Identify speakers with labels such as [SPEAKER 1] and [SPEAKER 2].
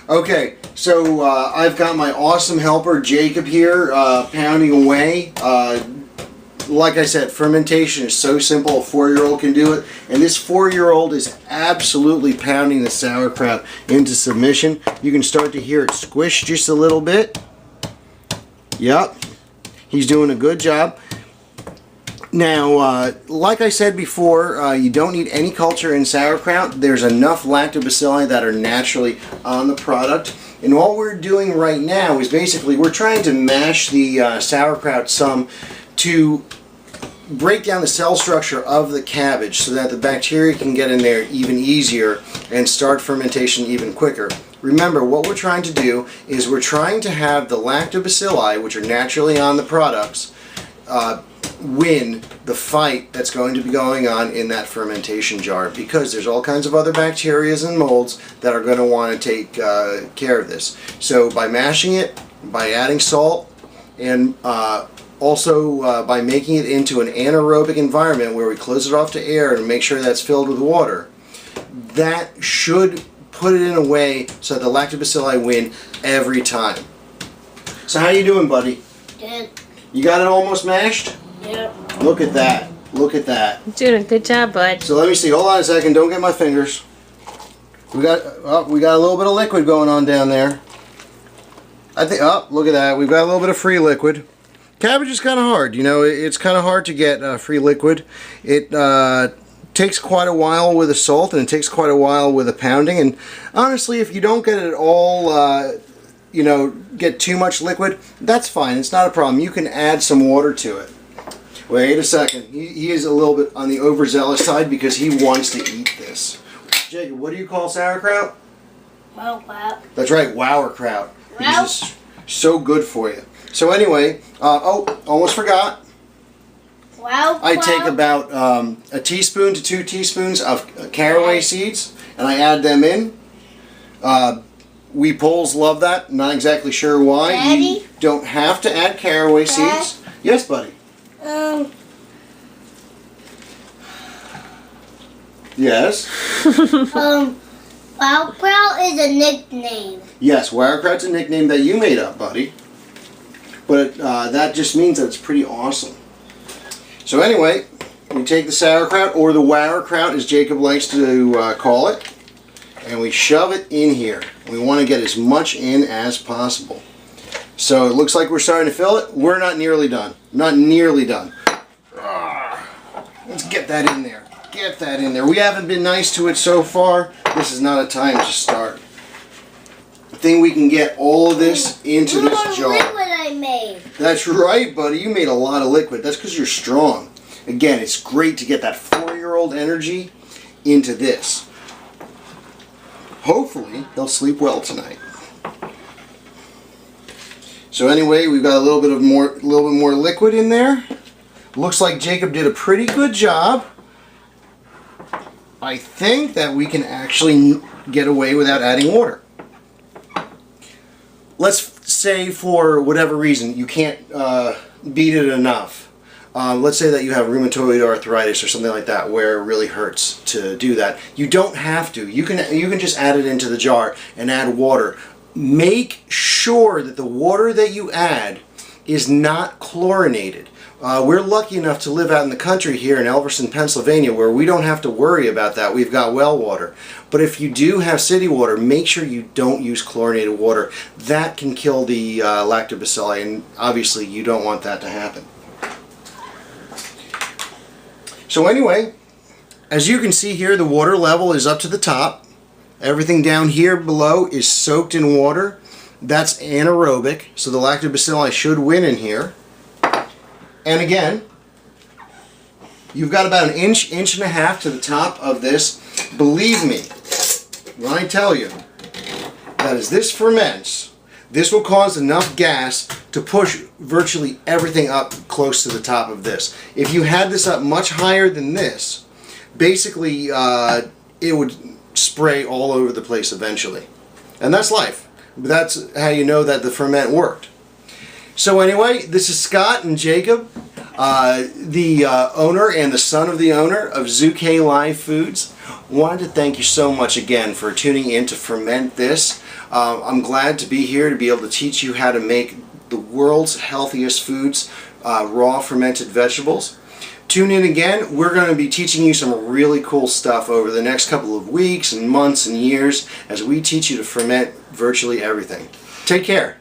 [SPEAKER 1] Okay, so I've got my awesome helper Jacob here pounding away. Like I said, fermentation is so simple, a 4-year-old can do it. And this 4-year-old is absolutely pounding the sauerkraut into submission. You can start to hear it squish just a little bit. Yep, he's doing a good job. Now, like I said before, you don't need any culture in sauerkraut. There's enough lactobacilli that are naturally on the product. And all we're doing right now is basically we're trying to mash the sauerkraut some to break down the cell structure of the cabbage so that the bacteria can get in there even easier and start fermentation even quicker. Remember, what we're trying to do is we're trying to have the lactobacilli, which are naturally on the products, win the fight that's going to be going on in that fermentation jar, because there's all kinds of other bacteria and molds that are going to want to take care of this. So by mashing it, by adding salt, and also by making it into an anaerobic environment where we close it off to air and make sure that's filled with water, that should put it in a way so that the lactobacilli win every time. So how you doing, buddy?
[SPEAKER 2] Good.
[SPEAKER 1] You got it almost mashed?
[SPEAKER 2] Yep.
[SPEAKER 1] Look at that. Look at that.
[SPEAKER 3] You're doing a good job, bud.
[SPEAKER 1] So let me see. Hold on a second. Don't get my fingers. We got a little bit of liquid going on down there. I think. Oh, look at that. We've got a little bit of free liquid. Cabbage is kind of hard. You know, it's kind of hard to get free liquid. It takes quite a while with the salt, and it takes quite a while with the pounding. And honestly, if you don't get it all, you know, get too much liquid, that's fine. It's not a problem. You can add some water to it. Wait a second. He is a little bit on the overzealous side because he wants to eat this. Jacob, what do you call sauerkraut?
[SPEAKER 2] Sauerkraut.
[SPEAKER 1] That's right, sauerkraut.
[SPEAKER 2] Wow.
[SPEAKER 1] This is so good for you. So anyway, oh, almost forgot.
[SPEAKER 2] Sauerkraut.
[SPEAKER 1] I take about a teaspoon to 2 teaspoons of caraway seeds, and I add them in. We Poles love that. Not exactly sure why.
[SPEAKER 2] Daddy?
[SPEAKER 1] You don't have to add caraway seeds. Yes, buddy. Yes.
[SPEAKER 2] Sauerkraut is a nickname.
[SPEAKER 1] Yes, sauerkraut's a nickname that you made up, buddy. But that just means that it's pretty awesome. So anyway, we take the sauerkraut, or the sauerkraut as Jacob likes to call it, and we shove it in here. We want to get as much in as possible. So it looks like we're starting to fill it. We're not nearly done. Not nearly done. Let's get that in there. Get that in there. We haven't been nice to it so far. This is not a time to start. I think we can get all of this into this jar.
[SPEAKER 2] Look what I made.
[SPEAKER 1] That's right, buddy. You made a lot of liquid. That's because you're strong. Again, it's great to get that 4-year-old energy into this. Hopefully, they'll sleep well tonight. So anyway, we've got a little bit more liquid in there. Looks like Jacob did a pretty good job. I think that we can actually get away without adding water. Let's say for whatever reason you can't beat it enough. Let's say that you have rheumatoid arthritis or something like that where it really hurts to do that. You don't have to. You can just add it into the jar and add water. Make sure that the water that you add is not chlorinated. We're lucky enough to live out in the country here in Elverson, Pennsylvania, where we don't have to worry about that. We've got well water. But if you do have city water, make sure you don't use chlorinated water. That can kill the lactobacilli, and obviously you don't want that to happen. So anyway, as you can see here, the water level is up to the top. Everything down here below is soaked in water. That's anaerobic, so the lactobacilli should win in here. And again, you've got about an inch, inch and a half to the top of this. Believe me when I tell you that as this ferments, this will cause enough gas to push virtually everything up close to the top of this. If you had this up much higher than this, basically it would spray all over the place eventually. And that's life. That's how you know that the ferment worked. So anyway, this is Scott and Jacob. the owner and the son of the owner of ZooK Live Foods. Wanted to thank you so much again for tuning in to Ferment This. I'm glad to be here to be able to teach you how to make the world's healthiest foods, raw fermented vegetables. Tune in again. We're going to be teaching you some really cool stuff over the next couple of weeks and months and years as we teach you to ferment virtually everything. Take care.